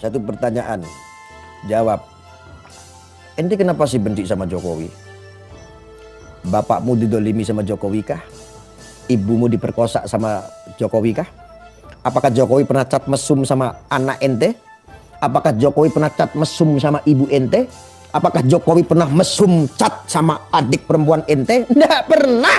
Satu pertanyaan, jawab. Ente kenapa sih benci sama Jokowi? Bapakmu didolimi sama Jokowi kah? Ibumu diperkosa sama Jokowi kah? Apakah Jokowi pernah cat mesum sama anak ente? Apakah Jokowi pernah cat mesum sama ibu ente? Apakah Jokowi pernah mesum cat sama adik perempuan ente? Nggak pernah.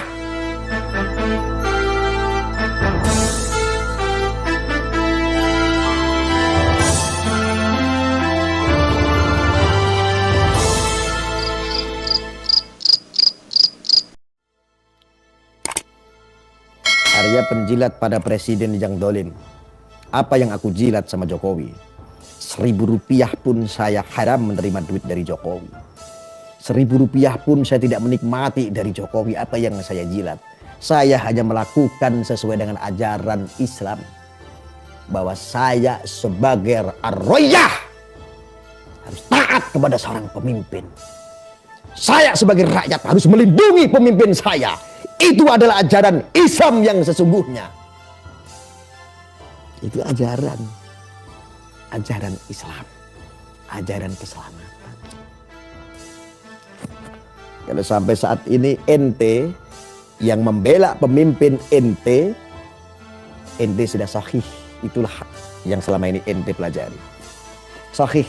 Arya penjilat pada presiden yang dolim. Apa yang aku jilat sama Jokowi? 1.000 rupiah pun saya haram menerima duit dari Jokowi. 1.000 rupiah pun saya tidak menikmati dari Jokowi. Apa yang saya jilat? Saya hanya melakukan sesuai dengan ajaran Islam. Bahwa saya sebagai ar-royah harus taat kepada seorang pemimpin. Saya sebagai rakyat harus melindungi pemimpin saya. Itu adalah ajaran Islam yang sesungguhnya. Itu ajaran Islam, ajaran keselamatan. Kalau sampai saat ini ente yang membela pemimpin ente sudah sahih. Itulah yang selama ini ente pelajari. Sahih,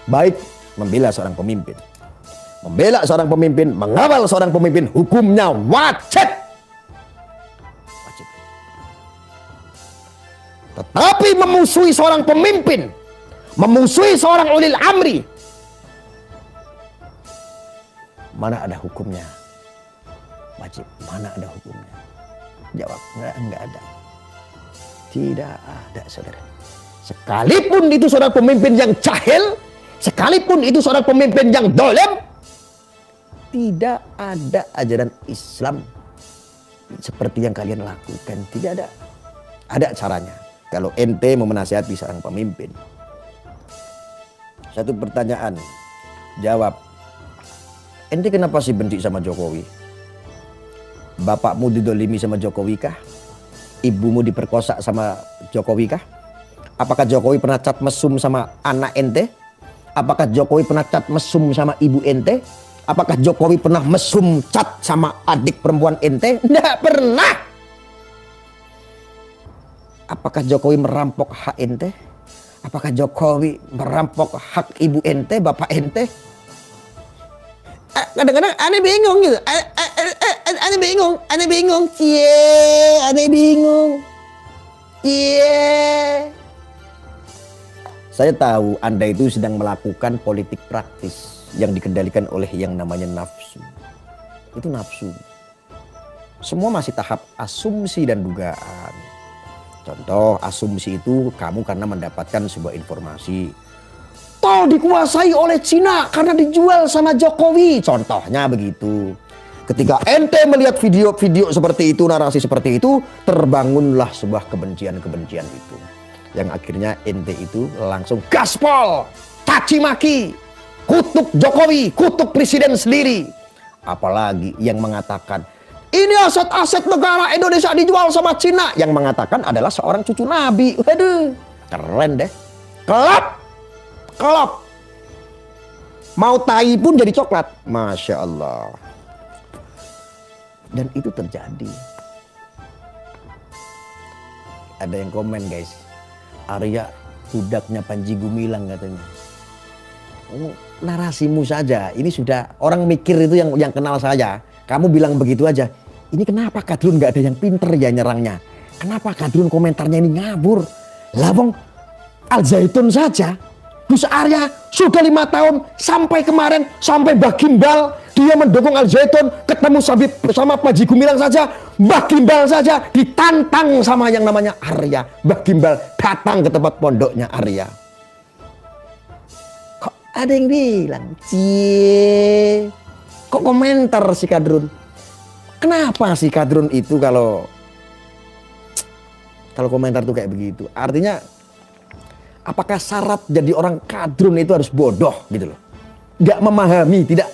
baik membela seorang pemimpin. Membela seorang pemimpin, mengawal seorang pemimpin, hukumnya wajib. Tetapi memusuhi seorang pemimpin, memusuhi seorang ulil amri, mana ada hukumnya? Wajib, mana ada hukumnya? Jawab, enggak ada. Tidak ada, saudara. Sekalipun itu seorang pemimpin yang jahil, sekalipun itu seorang pemimpin yang dolim, tidak ada ajaran Islam seperti yang kalian lakukan. Tidak ada. Ada caranya. Kalau ente mau menasihati seorang pemimpin. Satu pertanyaan, jawab. Ente kenapa sih benci sama Jokowi? Bapakmu didolimi sama Jokowi kah? Ibumu diperkosa sama Jokowi kah? Apakah Jokowi pernah cat mesum sama anak ente? Apakah Jokowi pernah cat mesum sama ibu ente? Apakah Jokowi pernah mesum cat sama adik perempuan ente? Nggak pernah. Apakah Jokowi merampok hak ente? Apakah Jokowi merampok hak ibu ente, bapak ente? Kadang-kadang aneh bingung gitu. Aneh bingung. Aneh bingung. Saya tahu Anda itu sedang melakukan politik praktis yang dikendalikan oleh yang namanya nafsu. Itu nafsu. Semua masih tahap asumsi dan dugaan. Contoh, asumsi itu kamu karena mendapatkan sebuah informasi. Tol dikuasai oleh Cina karena dijual sama Jokowi. Contohnya begitu. Ketika ente melihat video-video seperti itu, narasi seperti itu, terbangunlah sebuah kebencian-kebencian itu. Yang akhirnya ente itu langsung gaspol, caci maki, kutuk Jokowi, kutuk presiden sendiri. Apalagi yang mengatakan, ini aset-aset negara Indonesia dijual sama Cina. Yang mengatakan adalah seorang cucu Nabi. Waduh, keren deh. Kelop. Mau tai pun jadi coklat. Masya Allah. Dan itu terjadi. Ada yang komen guys. Arya budaknya Panji Gumilang katanya. Narasimu saja. Ini sudah orang mikir itu yang kenal saya. Kamu bilang begitu aja. Ini kenapa Kadrun nggak ada yang pinter ya nyerangnya? Kenapa Kadrun komentarnya ini ngabur? Lawang Al Zaitun saja. Gus Arya sudah 5 tahun sampai kemarin sampai Mbah Gimbal dia mendukung Al Zaitun, ketemu sama Panji Gumilang saja, Mbah Gimbal saja ditantang sama yang namanya Arya. Mbah Gimbal datang ke tempat pondoknya Arya. Kok ada yang bilang, kok komentar si Kadrun? Kenapa sih Kadrun itu kalau komentar tuh kayak begitu? Artinya apakah syarat jadi orang Kadrun itu harus bodoh gitu loh? Nggak memahami, tidak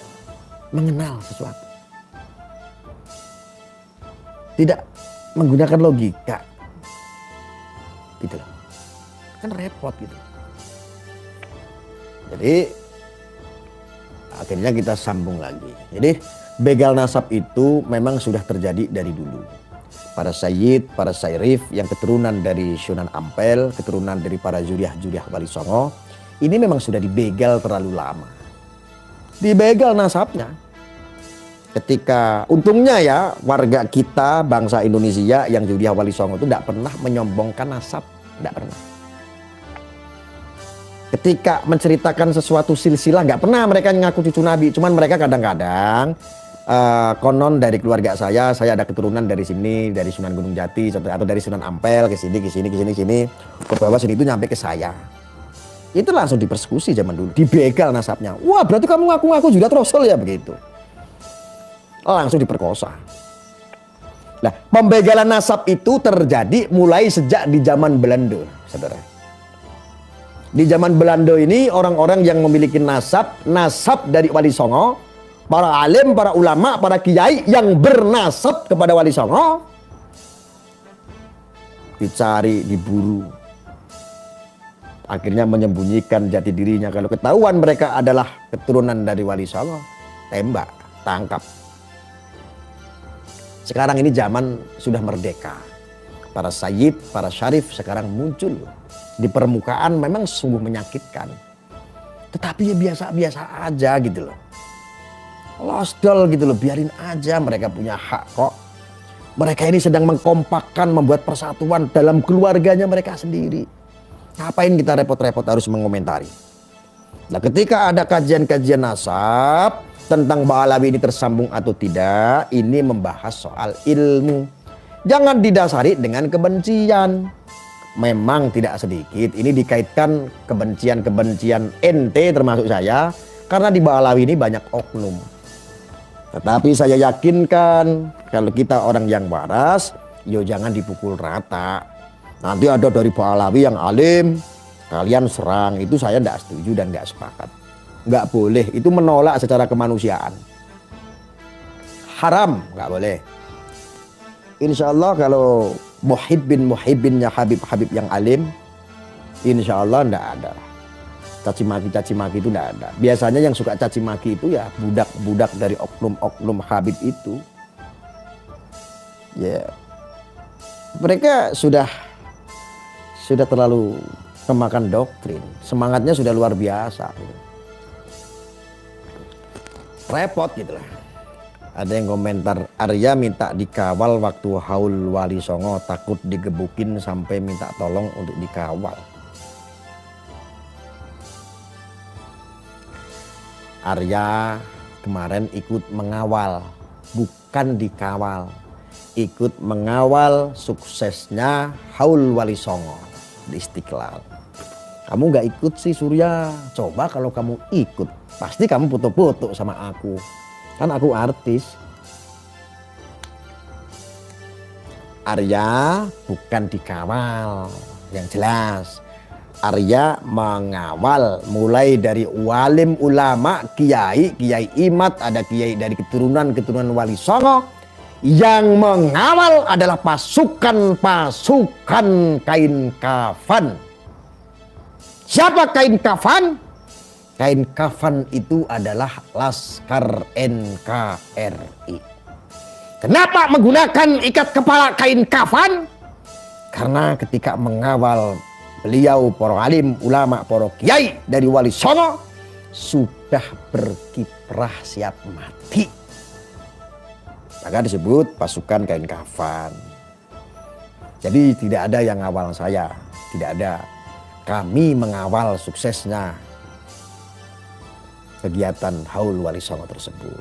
mengenal sesuatu. Tidak menggunakan logika. Gitu loh. Kan repot gitu. Jadi akhirnya kita sambung lagi. Jadi begal nasab itu memang sudah terjadi dari dulu. Para sayyid, para sayrif yang keturunan dari Sunan Ampel, keturunan dari para juriah-juriah Wali Songo, ini memang sudah dibegal terlalu lama. Dibegal nasabnya. Ketika untungnya ya warga kita bangsa Indonesia yang juriah Wali Songo itu tidak pernah menyombongkan nasab, tidak pernah. Ketika menceritakan sesuatu silsilah nggak pernah mereka ngaku cucu Nabi, cuman mereka kadang-kadang konon dari keluarga saya ada keturunan dari sini, dari Sunan Gunung Jati atau dari Sunan Ampel ke sini, ke bawah sini itu nyampe ke saya. Itu langsung dipersekusi zaman dulu, dibegal nasabnya. Wah, berarti kamu ngaku-ngaku juga Rasul ya, begitu. Langsung diperkosa. Nah, pembegalan nasab itu terjadi mulai sejak di zaman Belanda, saudara. Di zaman Belanda ini orang-orang yang memiliki nasab dari Wali Songo, para alim, para ulama, para kiai yang bernasab kepada Wali Songo dicari, diburu. Akhirnya menyembunyikan jati dirinya. Kalau ketahuan mereka adalah keturunan dari Wali Songo, tembak, tangkap. Sekarang ini zaman sudah merdeka. Para sayyid, para syarif sekarang muncul di permukaan, memang sungguh menyakitkan. Tetapi ya biasa-biasa aja gitu loh. Losdol gitu loh, biarin aja, mereka punya hak kok. Mereka ini sedang mengkompakkan, membuat persatuan dalam keluarganya mereka sendiri. Ngapain kita repot-repot harus mengomentari? Nah, ketika ada kajian-kajian nasab tentang Ba'alawi ini tersambung atau tidak, ini membahas soal ilmu. Jangan didasari dengan kebencian. Memang tidak sedikit ini dikaitkan kebencian-kebencian ente termasuk saya, karena di Ba'alawi ini banyak oknum. Tetapi saya yakinkan kalau kita orang yang waras, yo jangan dipukul rata. Nanti ada dari Ba'alawi yang alim, kalian serang, itu saya tidak setuju dan tidak sepakat. Nggak boleh, itu menolak secara kemanusiaan. Haram, nggak boleh. Insya Allah kalau muhibbinnya Habib yang alim, insya Allah tidak ada. Caci maki itu tidak ada. Biasanya yang suka caci maki itu ya budak-budak dari oknum Habib itu. Ya, mereka sudah terlalu kemakan doktrin. Semangatnya sudah luar biasa. Repot gitu lah. Ada yang komentar, Arya minta dikawal waktu haul Wali Songo, takut digebukin sampai minta tolong untuk dikawal. Arya kemarin ikut mengawal, bukan dikawal. Ikut mengawal suksesnya haul Wali Songo di Istiqlal. Kamu gak ikut sih Surya, coba kalau kamu ikut, pasti kamu foto-foto sama aku. Kan aku artis. Arya bukan dikawal, yang jelas. Arya mengawal mulai dari walim ulama, kiai imat, ada kiai dari keturunan Wali Songo. Yang mengawal adalah pasukan kain kafan. Siapa kain kafan? Kain kafan itu adalah Laskar NKRI. Kenapa menggunakan ikat kepala kain kafan? Karena ketika mengawal beliau, para alim, ulama, para kiai dari Wali Songo sudah berkiprah siap mati. Maka disebut pasukan kain kafan. Jadi tidak ada yang ngawal saya, tidak ada. Kami mengawal suksesnya kegiatan haul Wali Songo tersebut.